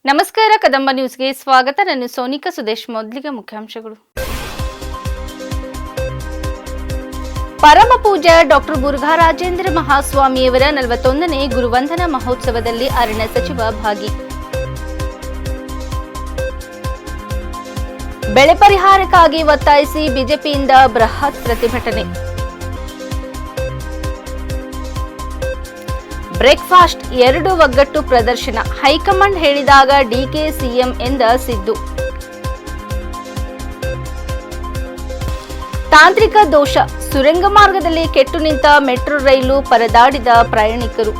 ನಮಸ್ಕಾರ ಕದಂಬ ನ್ಯೂಸ್ಗೆ ಸ್ವಾಗತ. ನಾನು ಸೋನಿಕಾ ಸುದೇಶ್. ಮೊದಲಿಗೆ ಮುಖ್ಯಾಂಶಗಳು. ಪರಮ ಪೂಜ್ಯ ಡಾಕ್ಟರ್ ಮುರುಘರಾಜೇಂದ್ರ ಮಹಾಸ್ವಾಮಿಯವರ 41ನೇ ಗುರುವಂದನಾ ಮಹೋತ್ಸವದಲ್ಲಿ ಅರಣ್ಯ ಸಚಿವ ಭಾಗಿ. ಬೆಳೆ ಪರಿಹಾರಕ್ಕಾಗಿ ಒತ್ತಾಯಿಸಿ ಬಿಜೆಪಿಯಿಂದ ಬೃಹತ್ ಪ್ರತಿಭಟನೆ. ಬ್ರೇಕ್ಫಾಸ್ಟ್ 2 ಒಗ್ಗಟ್ಟು ಪ್ರದರ್ಶನ. ಹೈಕಮಾಂಡ್ ಹೇಳಿದಾಗ ಡಿಕೆ ಸಿಎಂ ಎಂದ ಸಿದ್ದು. ತಾಂತ್ರಿಕ ದೋಷ. ಸುರಂಗ ಮಾರ್ಗದಲ್ಲಿ ಕೆಟ್ಟು ನಿಂತ ಮೆಟ್ರೋ ರೈಲು, ಪರದಾಡಿದ ಪ್ರಯಾಣಿಕರು.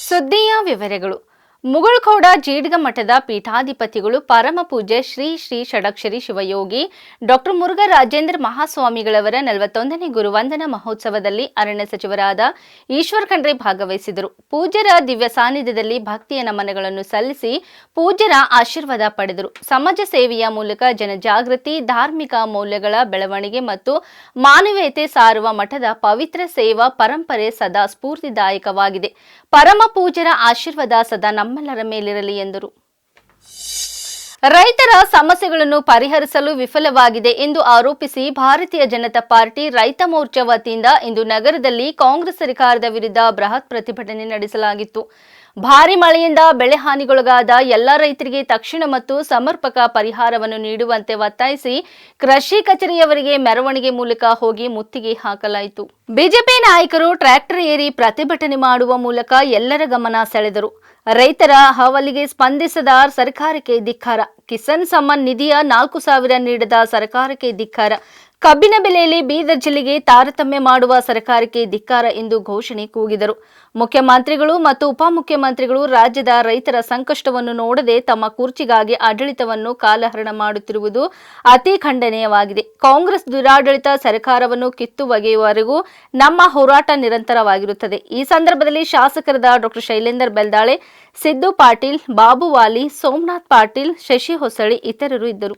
ಸುದ್ದಿಯ ವಿವರಗಳು. ಮುಗುಳ್ಖೋಡ ಜೀಡ್ಗ ಮಠದ ಪೀಠಾಧಿಪತಿಗಳು ಪರಮ ಪೂಜ್ಯ ಶ್ರೀ ಶ್ರೀ ಷಡಕ್ಷರಿ ಶಿವಯೋಗಿ ಡಾಕ್ಟರ್ ಮುರುಘರಾಜೇಂದ್ರ ಮಹಾಸ್ವಾಮಿಗಳವರ 41ನೇ ಗುರುವಂದನಾ ಮಹೋತ್ಸವದಲ್ಲಿ ಅರಣ್ಯ ಸಚಿವರಾದ ಈಶ್ವರ್ ಖಂಡ್ರೆ ಭಾಗವಹಿಸಿದರು. ಪೂಜ್ಯರ ದಿವ್ಯ ಸಾನ್ನಿಧ್ಯದಲ್ಲಿ ಭಕ್ತಿಯ ನಮನಗಳನ್ನು ಸಲ್ಲಿಸಿ ಪೂಜ್ಯರ ಆಶೀರ್ವಾದ ಪಡೆದರು. ಸಮಾಜ ಸೇವೆಯ ಮೂಲಕ ಜನಜಾಗೃತಿ, ಧಾರ್ಮಿಕ ಮೌಲ್ಯಗಳ ಬೆಳವಣಿಗೆ ಮತ್ತು ಮಾನವೀಯತೆ ಸಾರುವ ಮಠದ ಪವಿತ್ರ ಸೇವಾ ಪರಂಪರೆ ಸದಾ ಸ್ಫೂರ್ತಿದಾಯಕವಾಗಿದೆ. ಪರಮ ಪೂಜ್ಯರ ಆಶೀರ್ವಾದ ಸದಾ ನಮ್ಮೆಲ್ಲರ ಮೇಲಿರಲಿ ಎಂದರು. ರೈತರ ಸಮಸ್ಯೆಗಳನ್ನು ಪರಿಹರಿಸಲು ವಿಫಲವಾಗಿದೆ ಎಂದು ಆರೋಪಿಸಿ ಭಾರತೀಯ ಜನತಾ ಪಾರ್ಟಿ ರೈತ ಮೋರ್ಚಾ ವತಿಯಿಂದ ಇಂದು ನಗರದಲ್ಲಿ ಕಾಂಗ್ರೆಸ್ ಸರ್ಕಾರದ ವಿರುದ್ಧ ಬೃಹತ್ ಪ್ರತಿಭಟನೆ ನಡೆಸಲಾಗಿತ್ತು. ಭಾರಿ ಮಳೆಯಿಂದ ಬೆಳೆ ಹಾನಿಗೊಳಗಾದ ಎಲ್ಲ ರೈತರಿಗೆ ತಕ್ಷಣ ಮತ್ತು ಸಮರ್ಪಕ ಪರಿಹಾರವನ್ನು ನೀಡುವಂತೆ ಒತ್ತಾಯಿಸಿ ಕೃಷಿ ಕಚೇರಿಯವರಿಗೆ ಮೆರವಣಿಗೆ ಮೂಲಕ ಹೋಗಿ ಮುತ್ತಿಗೆ ಹಾಕಲಾಯಿತು. ಬಿಜೆಪಿ ನಾಯಕರು ಟ್ರ್ಯಾಕ್ಟರ್ ಏರಿ ಪ್ರತಿಭಟನೆ ಮಾಡುವ ಮೂಲಕ ಎಲ್ಲರ ಗಮನ ಸೆಳೆದರು. ರೈತರ ಅಹವಾಲಿಗೆ ಸ್ಪಂದಿಸದ ಸರ್ಕಾರಕ್ಕೆ ಧಿಕ್ಕಾರ. ಕಿಸಾನ್ ಸಮ್ಮಾನ್ ನಿಧಿಯ 4,000 ನೀಡದ ಸರ್ಕಾರಕ್ಕೆ ಧಿಕ್ಕಾರ. ಕಬ್ಬಿನ ಬೆಲೆಯಲ್ಲಿ ಬೀದರ್ ಜಿಲ್ಲೆಗೆ ತಾರತಮ್ಯ ಮಾಡುವ ಸರ್ಕಾರಕ್ಕೆ ಧಿಕ್ಕಾರ ಎಂದು ಘೋಷಣೆ ಕೂಗಿದರು. ಮುಖ್ಯಮಂತ್ರಿಗಳು ಮತ್ತು ಉಪಮುಖ್ಯಮಂತ್ರಿಗಳು ರಾಜ್ಯದ ರೈತರ ಸಂಕಷ್ಟವನ್ನು ನೋಡದೆ ತಮ್ಮ ಕುರ್ಚಿಗಾಗಿ ಆಡಳಿತವನ್ನು ಕಾಲಹರಣ ಮಾಡುತ್ತಿರುವುದು ಅತಿ ಖಂಡನೀಯವಾಗಿದೆ. ಕಾಂಗ್ರೆಸ್ ದುರಾಡಳಿತ ಸರ್ಕಾರವನ್ನು ಕಿತ್ತುವಗೆಯುವವರೆಗೂ ನಮ್ಮ ಹೋರಾಟ ನಿರಂತರವಾಗಿರುತ್ತದೆ. ಈ ಸಂದರ್ಭದಲ್ಲಿ ಶಾಸಕರಾದ ಡಾಕ್ಟರ್ ಶೈಲೇಂದರ್ ಬೆಲ್ದಾಳೆ, ಸಿದ್ದು ಪಾಟೀಲ್, ಬಾಬು ವಾಲಿ, ಸೋಮನಾಥ್ ಪಾಟೀಲ್, ಶಶಿ ಹೊಸಳಿ ಇತರರು ಇದ್ದರು.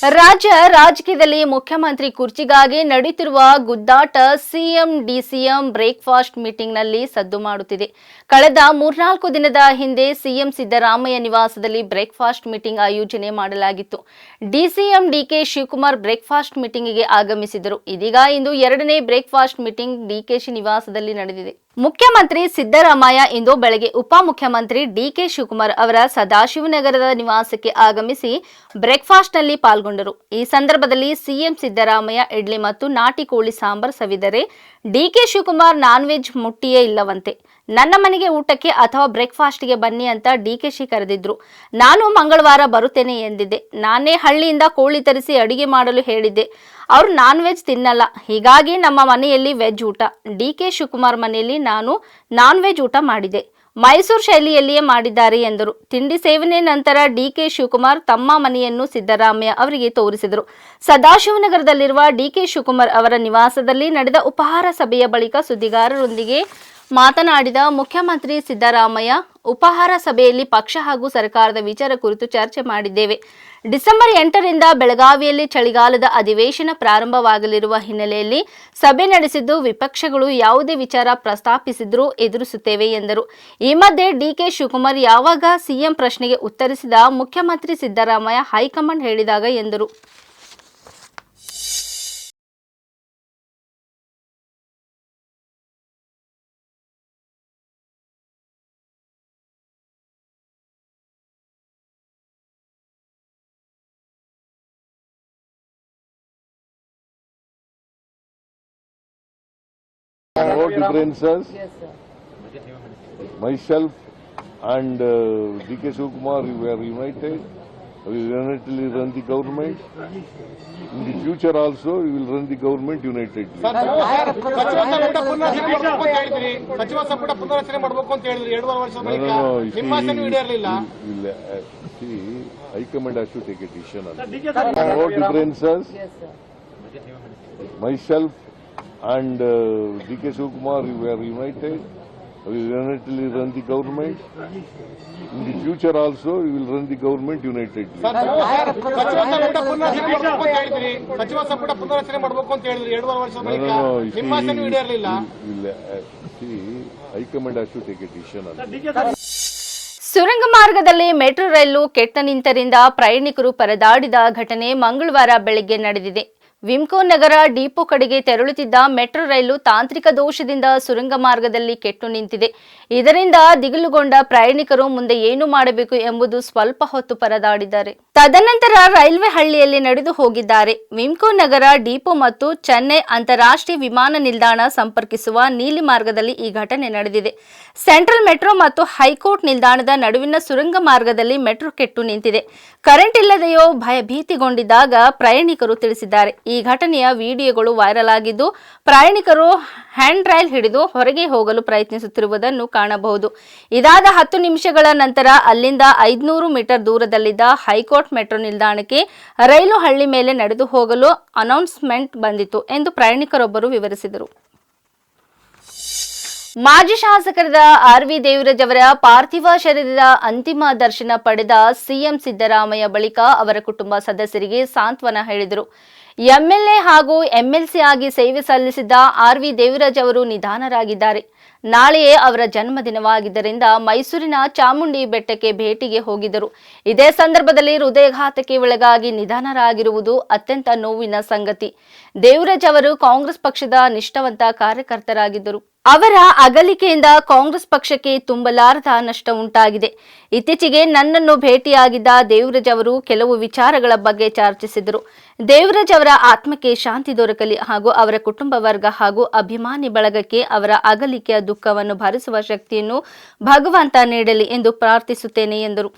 ರಾಜ್ಯ ರಾಜಕೀಯದಲ್ಲಿ ಮುಖ್ಯಮಂತ್ರಿ ಕುರ್ಚಿಗಾಗಿ ನಡೆಯುತ್ತಿರುವ ಗುದ್ದಾಟ ಸಿಎಂ ಡಿಸಿಎಂ ಬ್ರೇಕ್ಫಾಸ್ಟ್ ಮೀಟಿಂಗ್ನಲ್ಲಿ ಸದ್ದು ಮಾಡುತ್ತಿದೆ. ಕಳೆದ 3-4 ದಿನದ ಹಿಂದೆ ಸಿಎಂ ಸಿದ್ದರಾಮಯ್ಯ ನಿವಾಸದಲ್ಲಿ ಬ್ರೇಕ್ಫಾಸ್ಟ್ ಮೀಟಿಂಗ್ ಆಯೋಜನೆ ಮಾಡಲಾಗಿತ್ತು. ಡಿಸಿಎಂ ಡಿಕೆ ಶಿವಕುಮಾರ್ ಬ್ರೇಕ್ಫಾಸ್ಟ್ ಮೀಟಿಂಗಿಗೆ ಆಗಮಿಸಿದರು. ಇದೀಗ ಇಂದು ಎರಡನೇ ಬ್ರೇಕ್ಫಾಸ್ಟ್ ಮೀಟಿಂಗ್ ಡಿಕೆಶಿ ನಿವಾಸದಲ್ಲಿ ನಡೆದಿದೆ. ಮುಖ್ಯಮಂತ್ರಿ ಸಿದ್ದರಾಮಯ್ಯ ಇಂದು ಬೆಳಗ್ಗೆ ಉಪಮುಖ್ಯಮಂತ್ರಿ ಡಿಕೆ ಶಿವಕುಮಾರ್ ಅವರ ಸದಾಶಿವನಗರದ ನಿವಾಸಕ್ಕೆ ಆಗಮಿಸಿ ಬ್ರೇಕ್ಫಾಸ್ಟ್ನಲ್ಲಿ ಪಾಲ್ಗೊಂಡರು. ಈ ಸಂದರ್ಭದಲ್ಲಿ ಸಿಎಂ ಸಿದ್ದರಾಮಯ್ಯ ಇಡ್ಲಿ ಮತ್ತು ನಾಟಿ ಕೋಳಿ ಸಾಂಬಾರ್ ಸವಿದರೆ ಡಿಕೆ ಶಿವಕುಮಾರ್ ನಾನ್ ವೆಜ್ ಮುಟ್ಟಿಯೇ ಇಲ್ಲವಂತೆ. ನನ್ನ ಮನೆಗೆ ಊಟಕ್ಕೆ ಅಥವಾ ಬ್ರೇಕ್ಫಾಸ್ಟ್ಗೆ ಬನ್ನಿ ಅಂತ ಡಿಕೆಶಿ ಕರೆದಿದ್ರು. ನಾನು ಮಂಗಳವಾರ ಬರುತ್ತೇನೆ ಎಂದಿದ್ದೆ. ನಾನೇ ಹಳ್ಳಿಯಿಂದ ಕೋಳಿ ತರಿಸಿ ಅಡಿಗೆ ಮಾಡಲು ಹೇಳಿದ್ದೆ. ಅವರು ನಾನ್ ವೆಜ್ ತಿನ್ನಲ್ಲ, ಹೀಗಾಗಿ ನಮ್ಮ ಮನೆಯಲ್ಲಿ ವೆಜ್ ಊಟ. ಡಿಕೆ ಶಿವಕುಮಾರ್ ಮನೆಯಲ್ಲಿ ನಾನು ನಾನ್ ವೆಜ್ ಊಟ ಮಾಡಿದೆ. ಮೈಸೂರು ಶೈಲಿಯಲ್ಲಿಯೇ ಮಾಡಿದ್ದಾರೆ ಎಂದರು. ತಿಂಡಿ ಸೇವನೆ ನಂತರ ಡಿಕೆ ಶಿವಕುಮಾರ್ ತಮ್ಮ ಮನೆಯನ್ನು ಸಿದ್ದರಾಮಯ್ಯ ಅವರಿಗೆ ತೋರಿಸಿದರು. ಸದಾಶಿವನಗರದಲ್ಲಿರುವ ಡಿಕೆ ಶಿವಕುಮಾರ್ ಅವರ ನಿವಾಸದಲ್ಲಿ ನಡೆದ ಉಪಹಾರ ಸಭೆಯ ಬಳಿಕ ಸುದ್ದಿಗಾರರೊಂದಿಗೆ ಮಾತನಾಡಿದ ಮುಖ್ಯಮಂತ್ರಿ ಸಿದ್ದರಾಮಯ್ಯ, ಉಪಹಾರ ಸಭೆಯಲ್ಲಿ ಪಕ್ಷ ಹಾಗೂ ಸರ್ಕಾರದ ವಿಚಾರ ಕುರಿತು ಚರ್ಚೆ ಮಾಡಿದ್ದೇವೆ. ಡಿಸೆಂಬರ್ 8ರಿಂದ ಬೆಳಗಾವಿಯಲ್ಲಿ ಚಳಿಗಾಲದ ಅಧಿವೇಶನ ಪ್ರಾರಂಭವಾಗಲಿರುವ ಹಿನ್ನೆಲೆಯಲ್ಲಿ ಸಭೆ ನಡೆಸಿದ್ದು, ವಿಪಕ್ಷಗಳು ಯಾವುದೇ ವಿಚಾರ ಪ್ರಸ್ತಾಪಿಸಿದ್ರೂ ಎದುರಿಸುತ್ತೇವೆ ಎಂದರು. ಈ ಮಧ್ಯೆ ಡಿಕೆ ಶಿವಕುಮಾರ್ ಯಾವಾಗ ಸಿಎಂ ಪ್ರಶ್ನೆಗೆ ಉತ್ತರಿಸಿದ ಮುಖ್ಯಮಂತ್ರಿ ಸಿದ್ದರಾಮಯ್ಯ ಹೈಕಮಾಂಡ್ ಹೇಳಿದಾಗ ಎಂದರು. No differences. Myself and DK Shivakumar, we are united. We will unitedly run the government. In the future also, we will run the government unitedly. ಸಚಿವ ಸಂಪುಟ ಪುನರಚನೆ ಮಾಡಬೇಕು ಅಂತ ಹೇಳಿದ್ರಿ 2 ವರ್ಷ ಬಳಿಕ ನಿಮ್ಮ ಆಸೆನೂ ಈಡೇರಲಿಲ್ಲ. High-Command has to take a decision on this. No differences. Myself and DK Shivakumar, we are united. We will unitedly run the government. In the future also, we will run the government unitedly. ಸಚಿವ ಸಂಪುಟ ಪುನರಚನೆ ಮಾಡಬೇಕು ಅಂತ ಹೇಳಿದ್ರಿ 2 ವರ್ಷ ಬಳಿಕ ನಿಮ್ಮ ಆಸೆನೂ ಈಡೇರಲಿಲ್ಲ. High-Command has to take a decision on this. ಸುರಂಗ ಮಾರ್ಗದಲ್ಲಿ ಮೆಟ್ರೋ ರೈಲು ಕೆಟ್ಟ ನಿಂತರಿಂದ ಪ್ರಯಾಣಿಕರು ಪರದಾಡಿದ ಘಟನೆ ಮಂಗಳವಾರ ಬೆಳಗ್ಗೆ ನಡೆದಿದೆ. ವಿಮ್ಕೋ ನಗರ ಡಿಪೋ ಕಡೆಗೆ ತೆರಳುತ್ತಿದ್ದ ಮೆಟ್ರೋ ರೈಲು ತಾಂತ್ರಿಕ ದೋಷದಿಂದ ಸುರಂಗ ಮಾರ್ಗದಲ್ಲಿ ಕೆಟ್ಟು ನಿಂತಿದೆ. ಇದರಿಂದ ದಿಗಿಲುಗೊಂಡ ಪ್ರಯಾಣಿಕರು ಮುಂದೆ ಏನು ಮಾಡಬೇಕು ಎಂಬುದು ಸ್ವಲ್ಪ ಹೊತ್ತು ಪರದಾಡಿದ್ದಾರೆ. ತದನಂತರ ರೈಲ್ವೆ ಹಳ್ಳಿಯಲ್ಲಿ ನಡೆದು ಹೋಗಿದ್ದಾರೆ. ವಿಮ್ಕೋ ನಗರ ಡಿಪೋ ಮತ್ತು ಚೆನ್ನೈ ಅಂತಾರಾಷ್ಟ್ರೀಯ ವಿಮಾನ ನಿಲ್ದಾಣ ಸಂಪರ್ಕಿಸುವ ನೀಲಿ ಮಾರ್ಗದಲ್ಲಿ ಈ ಘಟನೆ ನಡೆದಿದೆ. ಸೆಂಟ್ರಲ್ ಮೆಟ್ರೋ ಮತ್ತು ಹೈಕೋರ್ಟ್ ನಿಲ್ದಾಣದ ನಡುವಿನ ಸುರಂಗ ಮಾರ್ಗದಲ್ಲಿ ಮೆಟ್ರೋ ಕೆಟ್ಟು ನಿಂತಿದೆ. ಕರೆಂಟ್ ಇಲ್ಲದೆಯೋ ಭಯಭೀತಿಗೊಂಡಿದ್ದಾಗ ಪ್ರಯಾಣಿಕರು ತಿಳಿಸಿದ್ದಾರೆ. ಈ ಘಟನೆಯ ವಿಡಿಯೋಗಳು ವೈರಲ್ ಆಗಿದ್ದು, ಪ್ರಯಾಣಿಕರು ಹ್ಯಾಂಡ್ ರೈಲ್ ಹಿಡಿದು ಹೊರಗೆ ಹೋಗಲು ಪ್ರಯತ್ನಿಸುತ್ತಿರುವುದನ್ನು ಕಾಣಬಹುದು. ಇದಾದ 10 ನಿಮಿಷಗಳ ನಂತರ ಅಲ್ಲಿಂದ 500 ಮೀಟರ್ ದೂರದಲ್ಲಿದ್ದ ಹೈಕೋರ್ಟ್ ಮೆಟ್ರೋ ನಿಲ್ದಾಣಕ್ಕೆ ರೈಲು ಹಳ್ಳಿ ಮೇಲೆ ನಡೆದು ಹೋಗಲು ಅನೌನ್ಸ್ಮೆಂಟ್ ಬಂದಿತು ಎಂದು ಪ್ರಯಾಣಿಕರೊಬ್ಬರು ವಿವರಿಸಿದರು. ಮಾಜಿ ಶಾಸಕರಾದ ಆರ್.ವಿ. ದೇವರಾಜ್ ಅವರ ಪಾರ್ಥಿವ ಶರೀರದ ಅಂತಿಮ ದರ್ಶನ ಪಡೆದ ಸಿಎಂ ಸಿದ್ದರಾಮಯ್ಯ ಬಳಿಕ ಅವರ ಕುಟುಂಬ ಸದಸ್ಯರಿಗೆ ಸಾಂತ್ವನ ಹೇಳಿದರು. ಎಂಎಲ್ಎ ಹಾಗೂ ಎಂಎಲ್ಸಿ ಆಗಿ ಸೇವೆ ಸಲ್ಲಿಸಿದ್ದ ಆರ್.ವಿ. ದೇವರಾಜ್ ಅವರು ನಿಧನರಾಗಿದ್ದಾರೆ. ನಾಳೆಯೇ ಅವರ ಜನ್ಮದಿನವಾಗಿದ್ದರಿಂದ ಮೈಸೂರಿನ ಚಾಮುಂಡಿ ಬೆಟ್ಟಕ್ಕೆ ಭೇಟಿಗೆ ಹೋಗಿದ್ದರು. ಇದೇ ಸಂದರ್ಭದಲ್ಲಿ ಹೃದಯಾಘಾತಕ್ಕೆ ಒಳಗಾಗಿ ನಿಧನರಾಗಿರುವುದು ಅತ್ಯಂತ ನೋವಿನ ಸಂಗತಿ. ದೇವರಾಜ್ ಅವರು ಕಾಂಗ್ರೆಸ್ ಪಕ್ಷದ ನಿಷ್ಠಾವಂತ ಕಾರ್ಯಕರ್ತರಾಗಿದ್ದರು. ಅವರ ಅಗಲಿಕೆಯಿಂದ ಕಾಂಗ್ರೆಸ್ ಪಕ್ಷಕ್ಕೆ ತುಂಬಲಾರದ ನಷ್ಟ ಉಂಟಾಗಿದೆ. ಇತ್ತೀಚೆಗೆ ನನ್ನನ್ನು ಭೇಟಿಯಾಗಿದ್ದ ದೇವರಾಜ್ ಅವರು ಕೆಲವು ವಿಚಾರಗಳ ಬಗ್ಗೆ ಚರ್ಚಿಸಿದರು. ದೇವರಾಜ್ ಅವರ ಆತ್ಮಕ್ಕೆ ಶಾಂತಿ ದೊರಕಲಿ ಹಾಗೂ ಅವರ ಕುಟುಂಬ ವರ್ಗ ಹಾಗೂ ಅಭಿಮಾನಿ ಬಳಗಕ್ಕೆ ಅವರ ಅಗಲಿಕೆಯ ದುಃಖವನ್ನು ಭರಿಸುವ ಶಕ್ತಿಯನ್ನು ಭಗವಂತ ನೀಡಲಿ ಎಂದು ಪ್ರಾರ್ಥಿಸುತ್ತೇನೆ ಎಂದರು.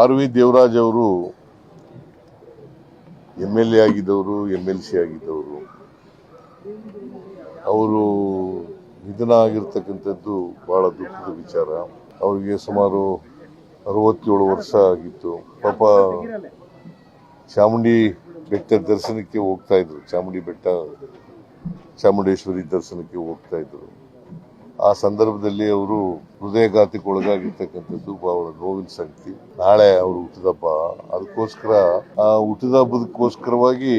ಆರ್.ವಿ. ದೇವರಾಜ್ ಅವರು MLA ಆಗಿದ್ದವರು, MLC ಆಗಿದ್ದವರು. ಅವರು ನಿಧನ ಆಗಿರ್ತಕ್ಕಂಥದ್ದು ಬಹಳ ದುಃಖದ ವಿಚಾರ. ಅವರಿಗೆ ಸುಮಾರು 67 ವರ್ಷ ಆಗಿತ್ತು. ಪಾಪ ಚಾಮುಂಡಿ ಬೆಟ್ಟ ದರ್ಶನಕ್ಕೆ ಹೋಗ್ತಾ ಇದ್ರು, ಚಾಮುಂಡೇಶ್ವರಿ ದರ್ಶನಕ್ಕೆ ಹೋಗ್ತಾ ಇದ್ರು. ಆ ಸಂದರ್ಭದಲ್ಲಿ ಅವರು ಹೃದಯಘಾತಕ್ಕೆ ಒಳಗಾಗಿರ್ತಕ್ಕಂಥದ್ದು ಬಹಳ ನೋವಿನ ಸಂಗತಿ. ನಾಳೆ ಅವರು ಹುಟ್ಟಿದಬ್ಬ, ಅದಕ್ಕೋಸ್ಕರ ಆ ಹುಟ್ಟಿದ ಹಬ್ಬದಕ್ಕೋಸ್ಕರವಾಗಿ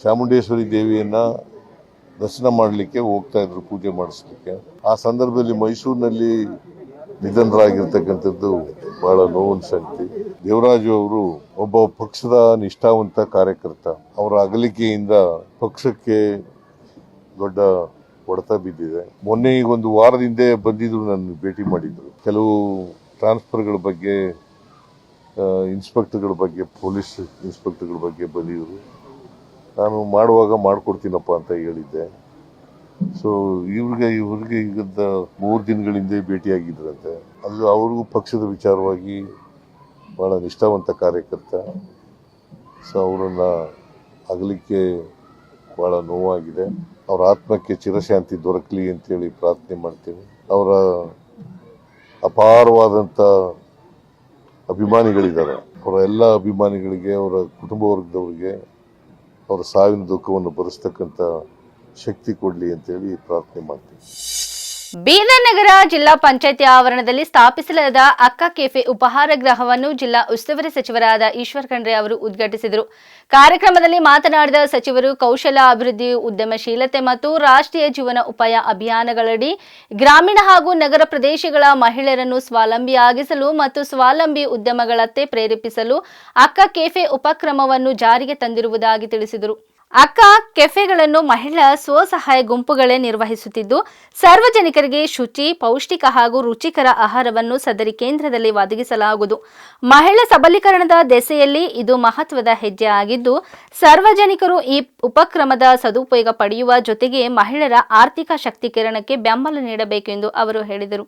ಚಾಮುಂಡೇಶ್ವರಿ ದೇವಿಯನ್ನ ದರ್ಶನ ಮಾಡಲಿಕ್ಕೆ ಹೋಗ್ತಾ ಇದ್ರು, ಪೂಜೆ ಮಾಡಿಸ್ಲಿಕ್ಕೆ. ಆ ಸಂದರ್ಭದಲ್ಲಿ ಮೈಸೂರಿನಲ್ಲಿ ನಿಧನರಾಗಿರ್ತಕ್ಕಂಥದ್ದು ಬಹಳ ನೋವಿನ ಸಂಗತಿ. ದೇವರಾಜು ಅವರು ಒಬ್ಬ ಪಕ್ಷದ ನಿಷ್ಠಾವಂತ ಕಾರ್ಯಕರ್ತ. ಅವರ ಅಗಲಿಕೆಯಿಂದ ಪಕ್ಷಕ್ಕೆ ದೊಡ್ಡ ಹೊಡೆತ ಬಿದ್ದಿದೆ. ಮೊನ್ನೆ ಈಗ ಒಂದು ವಾರದ ಹಿಂದೆ ಬಂದಿದ್ರು, ನನ್ನ ಭೇಟಿ ಮಾಡಿದ್ರು. ಕೆಲವು ಟ್ರಾನ್ಸ್ಫರ್ಗಳ ಬಗ್ಗೆ, ಇನ್ಸ್ಪೆಕ್ಟರ್ಗಳ ಬಗ್ಗೆ, ಪೊಲೀಸ್ ಇನ್ಸ್ಪೆಕ್ಟರ್ಗಳ ಬಗ್ಗೆ ಬಂದಿದ್ರು. ನಾನು ಮಾಡುವಾಗ ಮಾಡ್ಕೊಡ್ತೀನಪ್ಪ ಅಂತ ಹೇಳಿದ್ದೆ. ಸೊ ಇವ್ರಿಗೆ ಈಗ 3 ದಿನಗಳ ಹಿಂದೆ ಭೇಟಿಯಾಗಿದ್ರಂತೆ. ಅದು ಅವ್ರಿಗೂ ಪಕ್ಷದ ವಿಚಾರವಾಗಿ ಬಹಳ ನಿಷ್ಠಾವಂತ ಕಾರ್ಯಕರ್ತ. ಸೊ ಅವರನ್ನ ಅಗಲಿಕೆ ಬಹಳ ನೋವಾಗಿದೆ. ಅವರ ಆತ್ಮಕ್ಕೆ ಚಿರಶಾಂತಿ ದೊರಕಲಿ ಅಂತೇಳಿ ಪ್ರಾರ್ಥನೆ ಮಾಡ್ತೀನಿ. ಅವರ ಅಪಾರವಾದಂಥ ಅಭಿಮಾನಿಗಳಿದ್ದಾರೆ. ಅವರ ಎಲ್ಲ ಅಭಿಮಾನಿಗಳಿಗೆ, ಅವರ ಕುಟುಂಬ ವರ್ಗದವರಿಗೆ ಅವರ ಸಾವಿನ ದುಃಖವನ್ನು ಭರಿಸ್ತಕ್ಕಂಥ ಶಕ್ತಿ ಕೊಡಲಿ ಅಂತೇಳಿ ಪ್ರಾರ್ಥನೆ ಮಾಡ್ತೀನಿ. ಬೀದರ್ ನಗರ ಜಿಲ್ಲಾ ಪಂಚಾಯಿತಿ ಆವರಣದಲ್ಲಿ ಸ್ಥಾಪಿಸಲಾದ ಅಕ್ಕ ಕೆಫೆ ಉಪಹಾರ ಗೃಹವನ್ನು ಜಿಲ್ಲಾ ಉಸ್ತುವಾರಿ ಸಚಿವರಾದ ಈಶ್ವರ್ ಖಂಡ್ರೆ ಅವರು ಉದ್ಘಾಟಿಸಿದರು. ಕಾರ್ಯಕ್ರಮದಲ್ಲಿ ಮಾತನಾಡಿದ ಸಚಿವರು, ಕೌಶಲ ಅಭಿವೃದ್ಧಿ, ಉದ್ಯಮಶೀಲತೆ ಮತ್ತು ರಾಷ್ಟ್ರೀಯ ಜೀವನ ಉಪಾಯ ಅಭಿಯಾನಗಳಡಿ ಗ್ರಾಮೀಣ ಹಾಗೂ ನಗರ ಪ್ರದೇಶಗಳ ಮಹಿಳೆಯರನ್ನು ಸ್ವಾವಲಂಬಿಯಾಗಿಸಲು ಮತ್ತು ಸ್ವಾವಲಂಬಿ ಉದ್ಯಮಗಳತ್ತ ಪ್ರೇರೇಪಿಸಲು ಅಕ್ಕ ಕೆಫೆ ಉಪಕ್ರಮವನ್ನು ಜಾರಿಗೆ ತಂದಿರುವುದಾಗಿ ತಿಳಿಸಿದರು. ಅಕ್ಕ ಕೆಫೆಗಳನ್ನು ಮಹಿಳಾ ಸ್ವಸಹಾಯ ಗುಂಪುಗಳೇ ನಿರ್ವಹಿಸುತ್ತಿದ್ದು, ಸಾರ್ವಜನಿಕರಿಗೆ ಶುಚಿ, ಪೌಷ್ಟಿಕ ಹಾಗೂ ರುಚಿಕರ ಆಹಾರವನ್ನು ಸದರಿ ಕೇಂದ್ರದಲ್ಲಿ ಒದಗಿಸಲಾಗುವುದು. ಮಹಿಳಾ ಸಬಲೀಕರಣದ ದೆಸೆಯಲ್ಲಿ ಇದು ಮಹತ್ವದ ಹೆಜ್ಜೆ ಆಗಿದ್ದು, ಸಾರ್ವಜನಿಕರು ಈ ಉಪಕ್ರಮದ ಸದುಪಯೋಗ ಪಡೆಯುವ ಜೊತೆಗೆ ಮಹಿಳೆಯರ ಆರ್ಥಿಕ ಶಕ್ತೀಕರಣಕ್ಕೆ ಬೆಂಬಲ ನೀಡಬೇಕೆಂದು ಅವರು ಹೇಳಿದರು.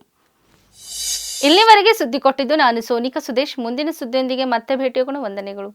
ಇಲ್ಲಿವರೆಗೆ ಸುದ್ದಿ ಕೊಟ್ಟಿದ್ದು ನಾನು ಸೋನಿಕಾ ಸುದೇಶ್. ಮುಂದಿನ ಸುದ್ದಿಯೊಂದಿಗೆ ಮತ್ತೆ ಭೇಟಿಯಾಗೋಣ. ವಂದನೆಗಳು.